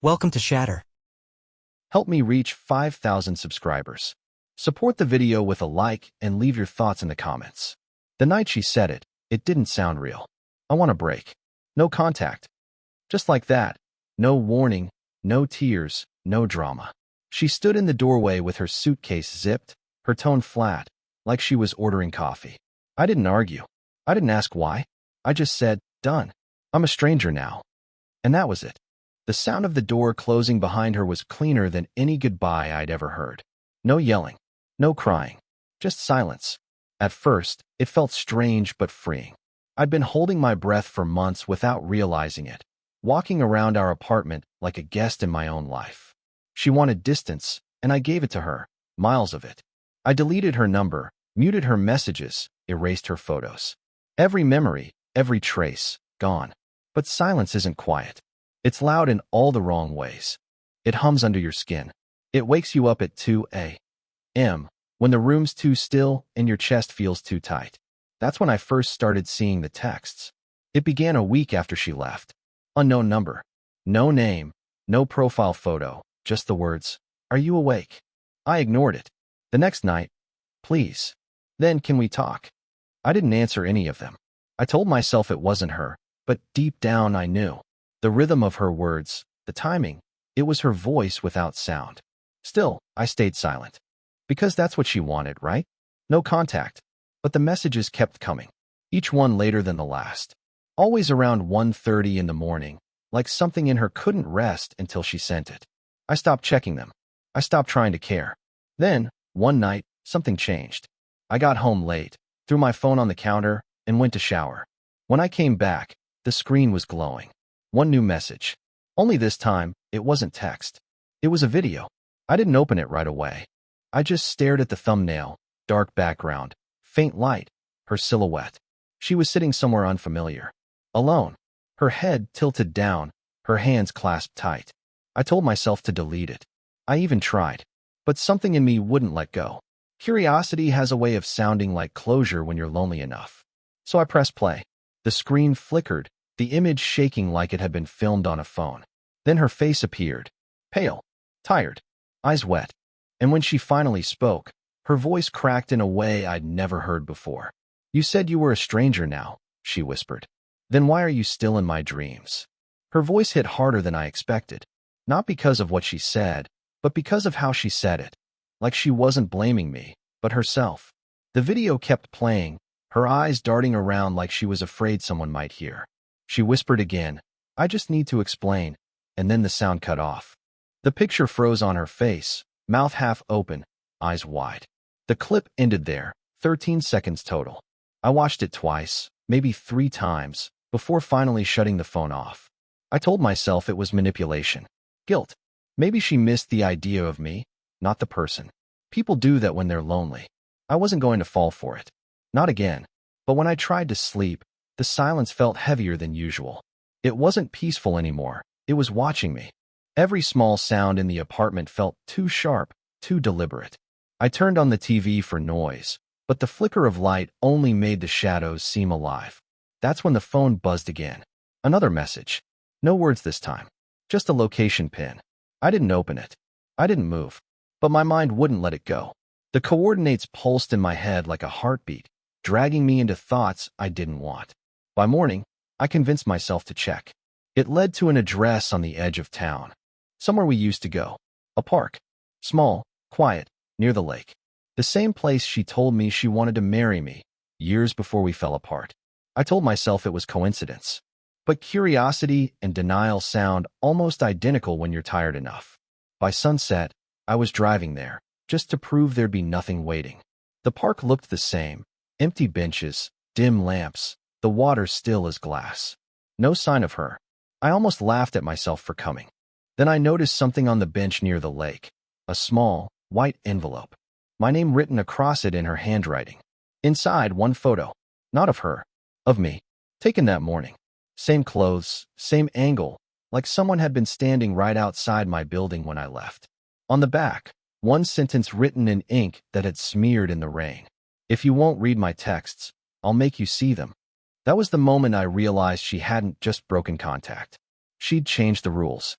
Welcome to Shatter. Help me reach 5,000 subscribers. Support the video with a like and leave your thoughts in the comments. The night she said it, it didn't sound real. I want a break. No contact. Just like that. No warning, no tears, no drama. She stood in the doorway with her suitcase zipped, her tone flat, like she was ordering coffee. I didn't argue. I didn't ask why. I just said, done. I'm a stranger now. And that was it. The sound of the door closing behind her was cleaner than any goodbye I'd ever heard. No yelling, no crying, just silence. At first, it felt strange but freeing. I'd been holding my breath for months without realizing it, walking around our apartment like a guest in my own life. She wanted distance, and I gave it to her, miles of it. I deleted her number, muted her messages, erased her photos. Every memory, every trace, gone. But silence isn't quiet. It's loud in all the wrong ways. It hums under your skin. It wakes you up at 2 a.m. when the room's too still and your chest feels too tight. That's when I first started seeing the texts. It began a week after she left. Unknown number. No name. No profile photo. Just the words, "Are you awake?" I ignored it. The next night, "Please. Then can we talk?" I didn't answer any of them. I told myself it wasn't her, but deep down I knew. The rhythm of her words, the timing, it was her voice without sound. Still, I stayed silent. Because that's what she wanted, right? No contact. But the messages kept coming, each one later than the last. Always around 1:30 in the morning, like something in her couldn't rest until she sent it. I stopped checking them. I stopped trying to care. Then, one night, something changed. I got home late, threw my phone on the counter, and went to shower. When I came back, the screen was glowing. One new message. Only this time, it wasn't text. It was a video. I didn't open it right away. I just stared at the thumbnail, dark background, faint light, her silhouette. She was sitting somewhere unfamiliar. Alone. Her head tilted down, her hands clasped tight. I told myself to delete it. I even tried. But something in me wouldn't let go. Curiosity has a way of sounding like closure when you're lonely enough. So I pressed play. The screen flickered, the image shaking like it had been filmed on a phone. Then her face appeared. Pale, tired, eyes wet. And when she finally spoke, her voice cracked in a way I'd never heard before. "You said you were a stranger now," she whispered. "Then why are you still in my dreams?" Her voice hit harder than I expected. Not because of what she said, but because of how she said it. Like she wasn't blaming me, but herself. The video kept playing, her eyes darting around like she was afraid someone might hear. She whispered again, "I just need to explain," and then the sound cut off. The picture froze on her face, mouth half open, eyes wide. The clip ended there, 13 seconds total. I watched it twice, maybe 3 times, before finally shutting the phone off. I told myself it was manipulation. Guilt. Maybe she missed the idea of me, not the person. People do that when they're lonely. I wasn't going to fall for it. Not again. But when I tried to sleep, the silence felt heavier than usual. It wasn't peaceful anymore. It was watching me. Every small sound in the apartment felt too sharp, too deliberate. I turned on the TV for noise, but the flicker of light only made the shadows seem alive. That's when the phone buzzed again. Another message. No words this time. Just a location pin. I didn't open it. I didn't move. But my mind wouldn't let it go. The coordinates pulsed in my head like a heartbeat, dragging me into thoughts I didn't want. By morning, I convinced myself to check. It led to an address on the edge of town. Somewhere we used to go. A park. Small, quiet, near the lake. The same place she told me she wanted to marry me, years before we fell apart. I told myself it was coincidence. But curiosity and denial sound almost identical when you're tired enough. By sunset, I was driving there, just to prove there'd be nothing waiting. The park looked the same. Empty benches, dim lamps, the water still as glass. No sign of her. I almost laughed at myself for coming. Then I noticed something on the bench near the lake. A small, white envelope. My name written across it in her handwriting. Inside, one photo. Not of her. Of me. Taken that morning. Same clothes, same angle, like someone had been standing right outside my building when I left. On the back, one sentence written in ink that had smeared in the rain. "If you won't read my texts, I'll make you see them." That was the moment I realized she hadn't just broken contact. She'd changed the rules.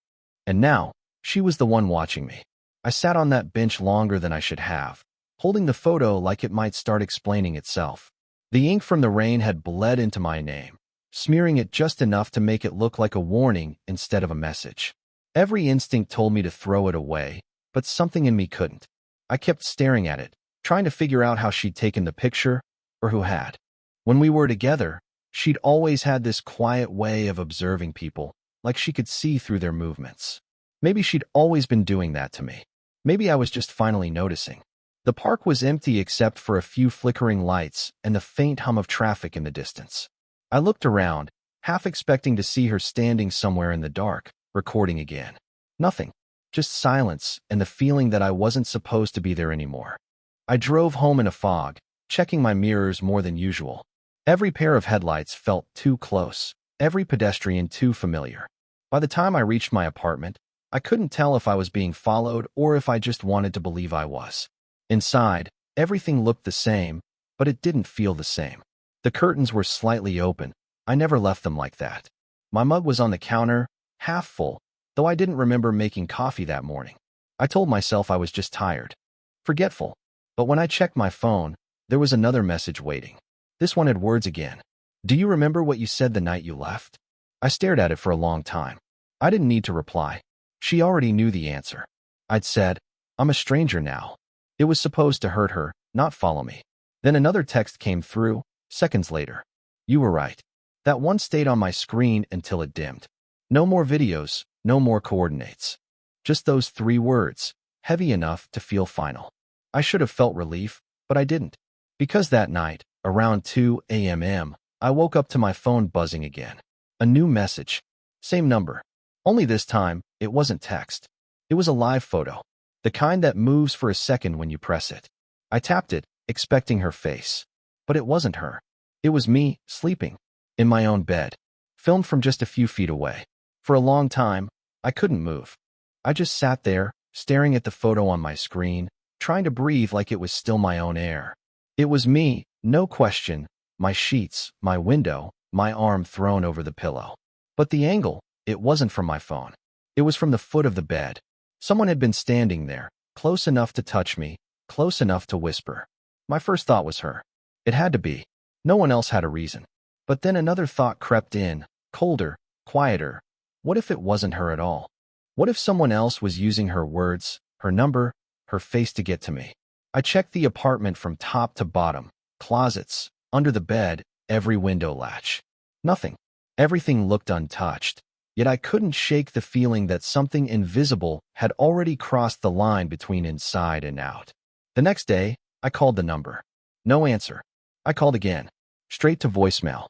And now, she was the one watching me. I sat on that bench longer than I should have, holding the photo like it might start explaining itself. The ink from the rain had bled into my name, smearing it just enough to make it look like a warning instead of a message. Every instinct told me to throw it away, but something in me couldn't. I kept staring at it, trying to figure out how she'd taken the picture, or who had. When we were together, she'd always had this quiet way of observing people, like she could see through their movements. Maybe she'd always been doing that to me. Maybe I was just finally noticing. The park was empty except for a few flickering lights and the faint hum of traffic in the distance. I looked around, half expecting to see her standing somewhere in the dark, recording again. Nothing. Just silence and the feeling that I wasn't supposed to be there anymore. I drove home in a fog, checking my mirrors more than usual. Every pair of headlights felt too close, every pedestrian too familiar. By the time I reached my apartment, I couldn't tell if I was being followed or if I just wanted to believe I was. Inside, everything looked the same, but it didn't feel the same. The curtains were slightly open. I never left them like that. My mug was on the counter, half full, though I didn't remember making coffee that morning. I told myself I was just tired, forgetful. But when I checked my phone, there was another message waiting. This one had words again. Do you remember what you said the night you left? I stared at it for a long time. I didn't need to reply. She already knew the answer. I'd said, I'm a stranger now. It was supposed to hurt her, not follow me. Then another text came through, seconds later. You were right. That one stayed on my screen until it dimmed. No more videos, no more coordinates. Just those 3 words, heavy enough to feel final. I should have felt relief, but I didn't. Because that night, around 2 a.m., I woke up to my phone buzzing again. A new message. Same number. Only this time, it wasn't text. It was a live photo. The kind that moves for a second when you press it. I tapped it, expecting her face. But it wasn't her. It was me, sleeping. In my own bed. Filmed from just a few feet away. For a long time, I couldn't move. I just sat there, staring at the photo on my screen, trying to breathe like it was still my own air. It was me, no question, my sheets, my window, my arm thrown over the pillow. But the angle, it wasn't from my phone. It was from the foot of the bed. Someone had been standing there, close enough to touch me, close enough to whisper. My first thought was her. It had to be. No one else had a reason. But then another thought crept in, colder, quieter. What if it wasn't her at all? What if someone else was using her words, her number, her face to get to me? I checked the apartment from top to bottom, closets, under the bed, every window latch. Nothing. Everything looked untouched. Yet I couldn't shake the feeling that something invisible had already crossed the line between inside and out. The next day, I called the number. No answer. I called again. Straight to voicemail.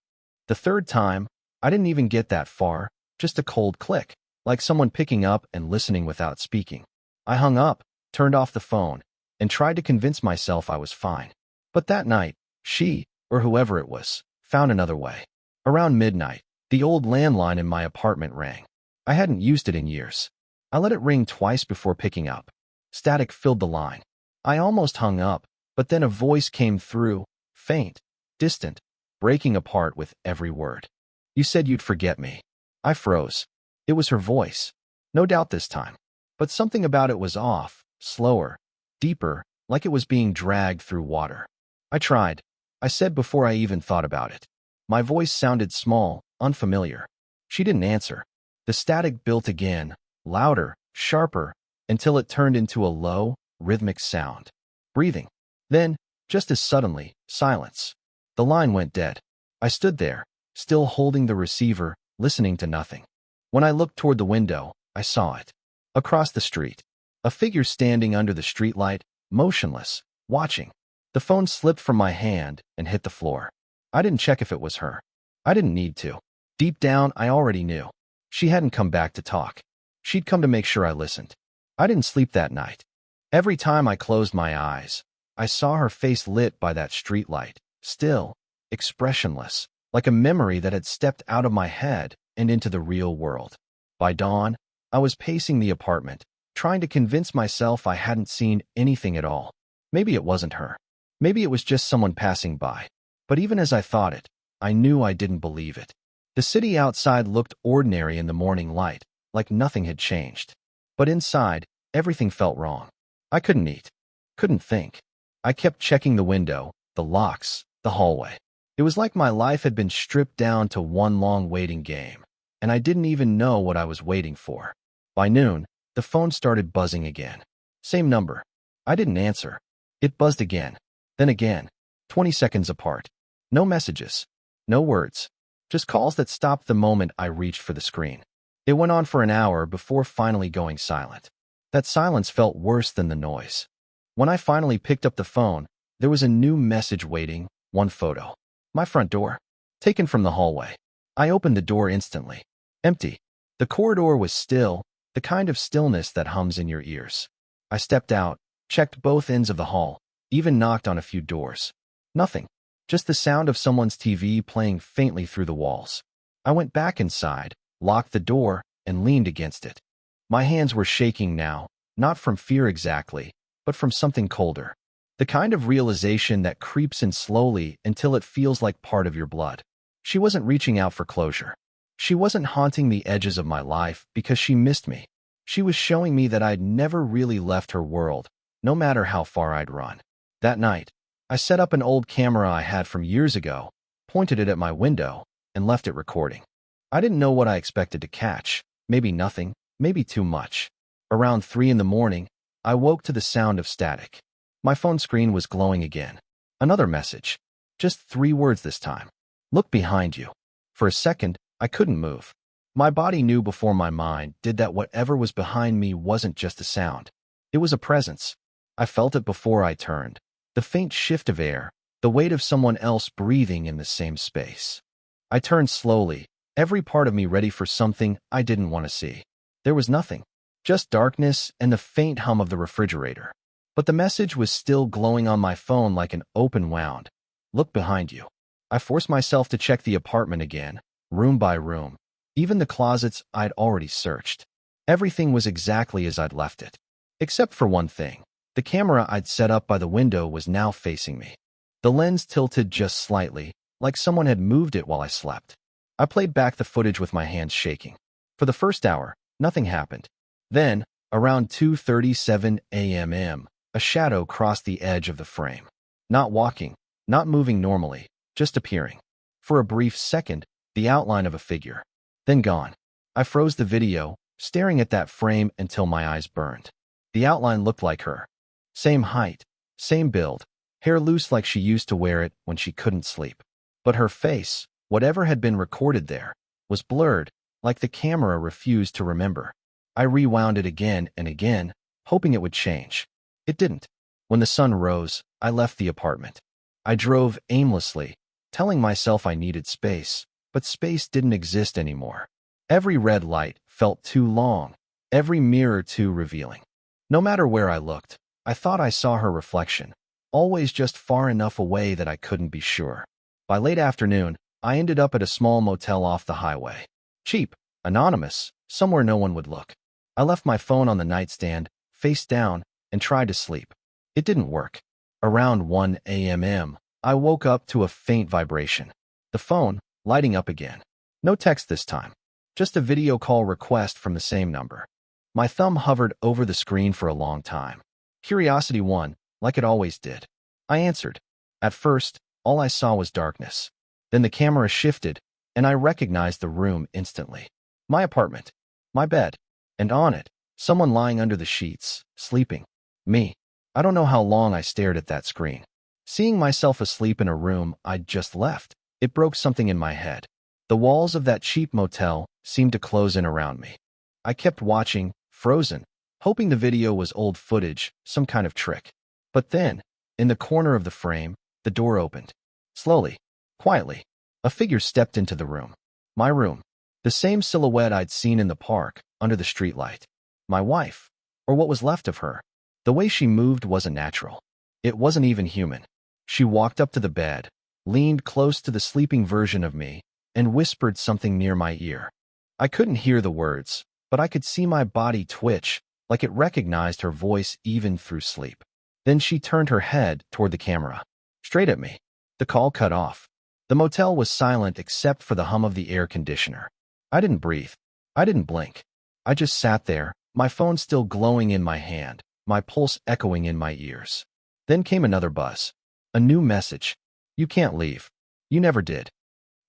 The third time, I didn't even get that far, just a cold click, like someone picking up and listening without speaking. I hung up, turned off the phone, and tried to convince myself I was fine. But that night, she, or whoever it was, found another way. Around midnight, the old landline in my apartment rang. I hadn't used it in years. I let it ring twice before picking up. Static filled the line. I almost hung up, but then a voice came through, faint, distant, breaking apart with every word. You said you'd forget me. I froze. It was her voice. No doubt this time. But something about it was off, slower, deeper, like it was being dragged through water. I tried. I said before I even thought about it. My voice sounded small, unfamiliar. She didn't answer. The static built again, louder, sharper, until it turned into a low, rhythmic sound. Breathing. Then, just as suddenly, silence. The line went dead. I stood there, still holding the receiver, listening to nothing. When I looked toward the window, I saw it. Across the street. A figure standing under the streetlight, motionless, watching. The phone slipped from my hand and hit the floor. I didn't check if it was her. I didn't need to. Deep down, I already knew. She hadn't come back to talk. She'd come to make sure I listened. I didn't sleep that night. Every time I closed my eyes, I saw her face lit by that streetlight, still, expressionless, like a memory that had stepped out of my head and into the real world. By dawn, I was pacing the apartment, trying to convince myself I hadn't seen anything at all. Maybe it wasn't her. Maybe it was just someone passing by. But even as I thought it, I knew I didn't believe it. The city outside looked ordinary in the morning light, like nothing had changed. But inside, everything felt wrong. I couldn't eat. Couldn't think. I kept checking the window, the locks, the hallway. It was like my life had been stripped down to one long waiting game, and I didn't even know what I was waiting for. By noon, the phone started buzzing again. Same number. I didn't answer. It buzzed again. Then again. 20 seconds apart. No messages. No words. Just calls that stopped the moment I reached for the screen. It went on for an hour before finally going silent. That silence felt worse than the noise. When I finally picked up the phone, there was a new message waiting, one photo. My front door. Taken from the hallway. I opened the door instantly. Empty. The corridor was still, the kind of stillness that hums in your ears. I stepped out, checked both ends of the hall, even knocked on a few doors. Nothing. Just the sound of someone's TV playing faintly through the walls. I went back inside, locked the door, and leaned against it. My hands were shaking now, not from fear exactly, but from something colder. The kind of realization that creeps in slowly until it feels like part of your blood. She wasn't reaching out for closure. She wasn't haunting the edges of my life because she missed me. She was showing me that I'd never really left her world, no matter how far I'd run. That night, I set up an old camera I had from years ago, pointed it at my window, and left it recording. I didn't know what I expected to catch. Maybe nothing, maybe too much. Around 3 in the morning, I woke to the sound of static. My phone screen was glowing again. Another message. Just 3 words this time. Look behind you. For a second, I couldn't move. My body knew before my mind did that whatever was behind me wasn't just a sound. It was a presence. I felt it before I turned. The faint shift of air, the weight of someone else breathing in the same space. I turned slowly, every part of me ready for something I didn't want to see. There was nothing. Just darkness and the faint hum of the refrigerator. But the message was still glowing on my phone like an open wound. Look behind you. I forced myself to check the apartment again, room by room. Even the closets I'd already searched. Everything was exactly as I'd left it. Except for one thing. The camera I'd set up by the window was now facing me. The lens tilted just slightly, like someone had moved it while I slept. I played back the footage with my hands shaking. For the first hour, nothing happened. Then, around 2:37 a.m., a shadow crossed the edge of the frame. Not walking, not moving normally, just appearing. For a brief second, the outline of a figure. Then gone. I froze the video, staring at that frame until my eyes burned. The outline looked like her. Same height, same build, hair loose like she used to wear it when she couldn't sleep. But her face, whatever had been recorded there, was blurred, like the camera refused to remember. I rewound it again and again, hoping it would change. It didn't. When the sun rose, I left the apartment. I drove aimlessly, telling myself I needed space, but space didn't exist anymore. Every red light felt too long, every mirror too revealing. No matter where I looked, I thought I saw her reflection, always just far enough away that I couldn't be sure. By late afternoon, I ended up at a small motel off the highway. Cheap, anonymous, somewhere no one would look. I left my phone on the nightstand, face down, and tried to sleep. It didn't work. Around 1 a.m., I woke up to a faint vibration. The phone, lighting up again. No text this time. Just a video call request from the same number. My thumb hovered over the screen for a long time. Curiosity won, like it always did. I answered. At first, all I saw was darkness. Then the camera shifted, and I recognized the room instantly. My apartment. My bed. And on it, someone lying under the sheets, sleeping. Me. I don't know how long I stared at that screen. Seeing myself asleep in a room I'd just left, it broke something in my head. The walls of that cheap motel seemed to close in around me. I kept watching, frozen, hoping the video was old footage, some kind of trick. But then, in the corner of the frame, the door opened. Slowly, quietly, a figure stepped into the room. My room. The same silhouette I'd seen in the park, under the streetlight. My wife, or what was left of her. The way she moved wasn't natural. It wasn't even human. She walked up to the bed, leaned close to the sleeping version of me, and whispered something near my ear. I couldn't hear the words, but I could see my body twitch, like it recognized her voice even through sleep. Then she turned her head toward the camera, straight at me. The call cut off. The motel was silent except for the hum of the air conditioner. I didn't breathe. I didn't blink. I just sat there, my phone still glowing in my hand, my pulse echoing in my ears. Then came another buzz. A new message. You can't leave. You never did.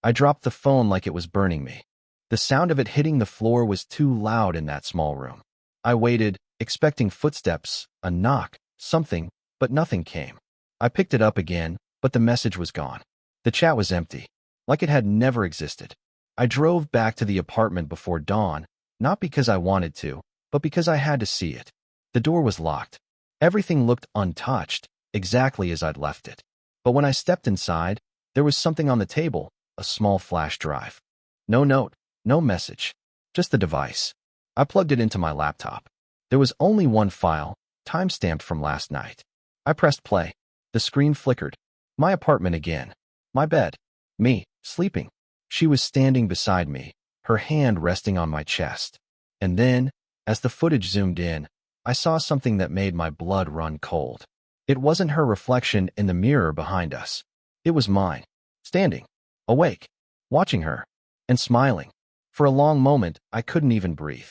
I dropped the phone like it was burning me. The sound of it hitting the floor was too loud in that small room. I waited, expecting footsteps, a knock, something, but nothing came. I picked it up again, but the message was gone. The chat was empty, like it had never existed. I drove back to the apartment before dawn, not because I wanted to, but because I had to see it. The door was locked. Everything looked untouched, exactly as I'd left it. But when I stepped inside, there was something on the table, a small flash drive. No note, no message, just the device. I plugged it into my laptop. There was only one file, time-stamped from last night. I pressed play. The screen flickered. My apartment again. My bed. Me, sleeping. She was standing beside me, her hand resting on my chest. And then, as the footage zoomed in, I saw something that made my blood run cold. It wasn't her reflection in the mirror behind us. It was mine, standing, awake, watching her, and smiling. For a long moment, I couldn't even breathe.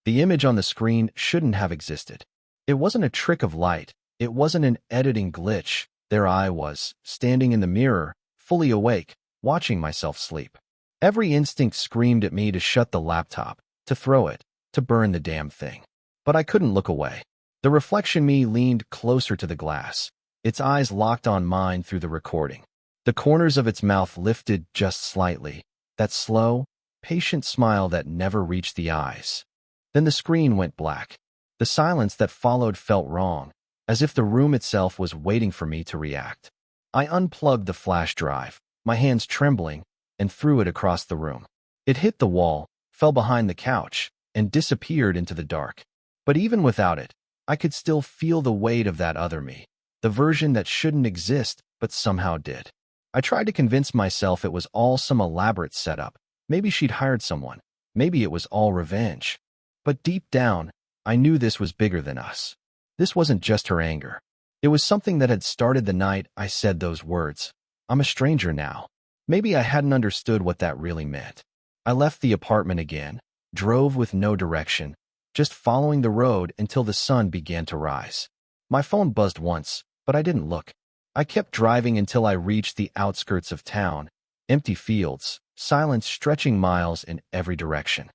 The image on the screen shouldn't have existed. It wasn't a trick of light. It wasn't an editing glitch. There I was, standing in the mirror, fully awake, watching myself sleep. Every instinct screamed at me to shut the laptop, to throw it, to burn the damn thing. But I couldn't look away. The reflection me leaned closer to the glass, its eyes locked on mine through the recording. The corners of its mouth lifted just slightly, that slow, patient smile that never reached the eyes. Then the screen went black. The silence that followed felt wrong, as if the room itself was waiting for me to react. I unplugged the flash drive, my hands trembling, and threw it across the room. It hit the wall, fell behind the couch, and disappeared into the dark. But even without it, I could still feel the weight of that other me, the version that shouldn't exist but somehow did. I tried to convince myself it was all some elaborate setup. Maybe she'd hired someone. Maybe it was all revenge. But deep down, I knew this was bigger than us. This wasn't just her anger. It was something that had started the night I said those words. I'm a stranger now. Maybe I hadn't understood what that really meant. I left the apartment again, drove with no direction, just following the road until the sun began to rise. My phone buzzed once, but I didn't look. I kept driving until I reached the outskirts of town, empty fields, silence stretching miles in every direction.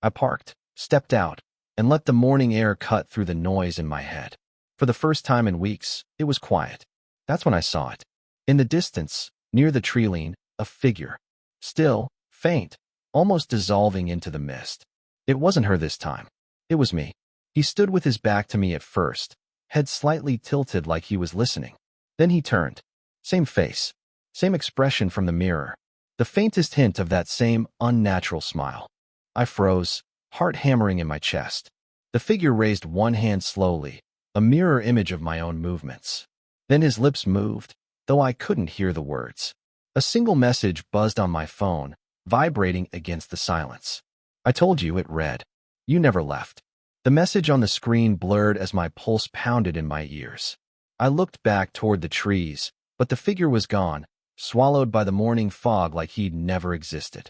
I parked, stepped out, and let the morning air cut through the noise in my head. For the first time in weeks, it was quiet. That's when I saw it. In the distance, near the tree line, a figure. Still, faint, almost dissolving into the mist. It wasn't her this time. It was me. He stood with his back to me at first, head slightly tilted like he was listening. Then he turned. Same face, same expression from the mirror, the faintest hint of that same unnatural smile. I froze, heart hammering in my chest. The figure raised one hand slowly, a mirror image of my own movements. Then his lips moved, though I couldn't hear the words. A single message buzzed on my phone, vibrating against the silence. I told you, it read. You never left. The message on the screen blurred as my pulse pounded in my ears. I looked back toward the trees, but the figure was gone, swallowed by the morning fog like he'd never existed.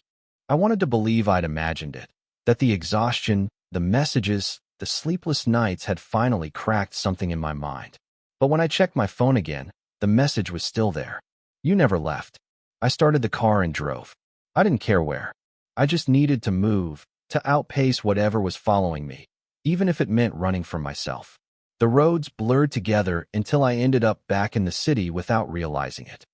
I wanted to believe I'd imagined it, that the exhaustion, the messages, the sleepless nights had finally cracked something in my mind. But when I checked my phone again, the message was still there. You never left. I started the car and drove. I didn't care where. I just needed to move, to outpace whatever was following me, even if it meant running from myself. The roads blurred together until I ended up back in the city without realizing it.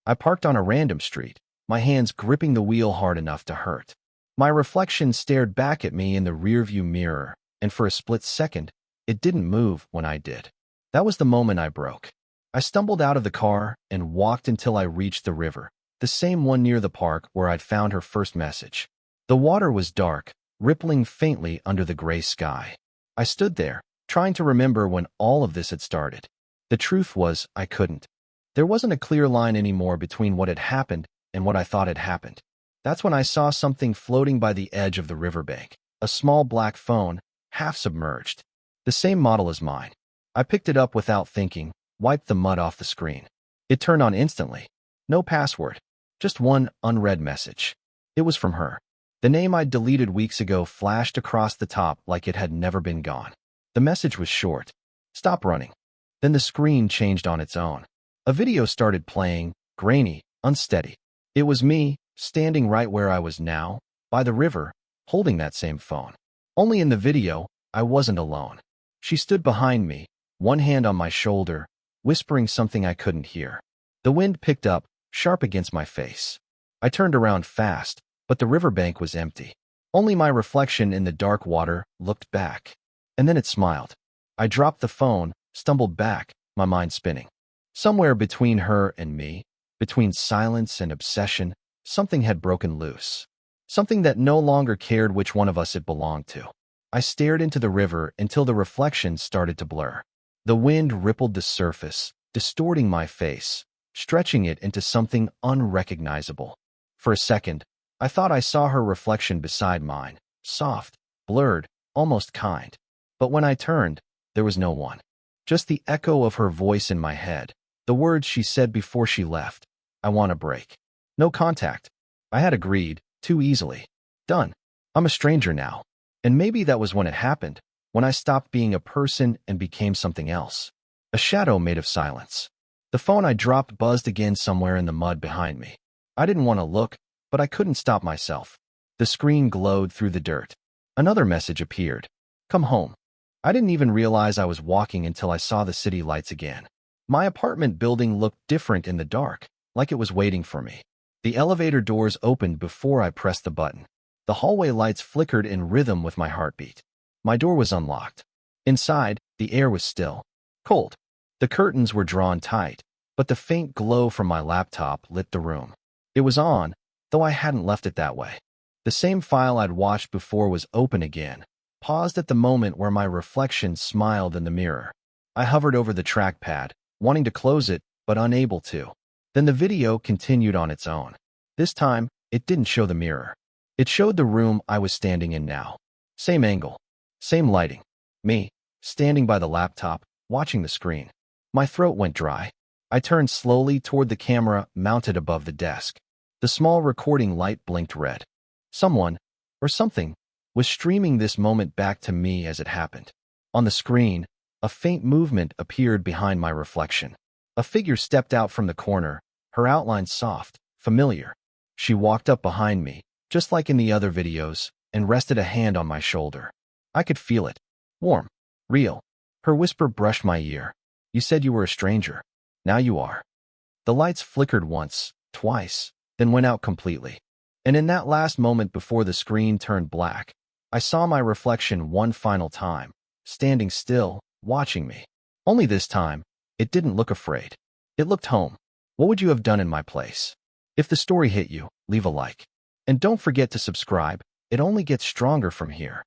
I parked on a random street, my hands gripping the wheel hard enough to hurt. My reflection stared back at me in the rearview mirror, and for a split second, it didn't move when I did. That was the moment I broke. I stumbled out of the car and walked until I reached the river, the same one near the park where I'd found her first message. The water was dark, rippling faintly under the gray sky. I stood there, trying to remember when all of this had started. The truth was, I couldn't. There wasn't a clear line anymore between what had happened and what I thought had happened. That's when I saw something floating by the edge of the riverbank, a small black phone, half submerged. The same model as mine. I picked it up without thinking, wiped the mud off the screen. It turned on instantly. No password, just one unread message. It was from her. The name I'd deleted weeks ago flashed across the top like it had never been gone. The message was short. Stop running. Then the screen changed on its own. A video started playing, grainy, unsteady. It was me, standing right where I was now, by the river, holding that same phone. Only in the video, I wasn't alone. She stood behind me, one hand on my shoulder, whispering something I couldn't hear. The wind picked up, sharp against my face. I turned around fast, but the riverbank was empty. Only my reflection in the dark water looked back. And then it smiled. I dropped the phone, stumbled back, my mind spinning. Somewhere between her and me, between silence and obsession, something had broken loose. Something that no longer cared which one of us it belonged to. I stared into the river until the reflection started to blur. The wind rippled the surface, distorting my face, stretching it into something unrecognizable. For a second, I thought I saw her reflection beside mine, soft, blurred, almost kind. But when I turned, there was no one. Just the echo of her voice in my head, the words she said before she left. I want a break. No contact. I had agreed, too easily. Done. I'm a stranger now. And maybe that was when it happened, when I stopped being a person and became something else. A shadow made of silence. The phone I dropped buzzed again somewhere in the mud behind me. I didn't want to look, but I couldn't stop myself. The screen glowed through the dirt. Another message appeared. Come home. I didn't even realize I was walking until I saw the city lights again. My apartment building looked different in the dark, like it was waiting for me. The elevator doors opened before I pressed the button. The hallway lights flickered in rhythm with my heartbeat. My door was unlocked. Inside, the air was still, cold. The curtains were drawn tight, but the faint glow from my laptop lit the room. It was on, though I hadn't left it that way. The same file I'd watched before was open again, paused at the moment where my reflection smiled in the mirror. I hovered over the trackpad, wanting to close it, but unable to. Then the video continued on its own. This time, it didn't show the mirror. It showed the room I was standing in now. Same angle, same lighting. Me, standing by the laptop, watching the screen. My throat went dry. I turned slowly toward the camera mounted above the desk. The small recording light blinked red. Someone, or something, was streaming this moment back to me as it happened. On the screen, a faint movement appeared behind my reflection. A figure stepped out from the corner, her outline soft, familiar. She walked up behind me, just like in the other videos, and rested a hand on my shoulder. I could feel it. Warm. Real. Her whisper brushed my ear. You said you were a stranger. Now you are. The lights flickered once, twice, then went out completely. And in that last moment before the screen turned black, I saw my reflection one final time, standing still, watching me. Only this time, it didn't look afraid. It looked home. What would you have done in my place? If the story hit you, leave a like. And don't forget to subscribe. It only gets stronger from here.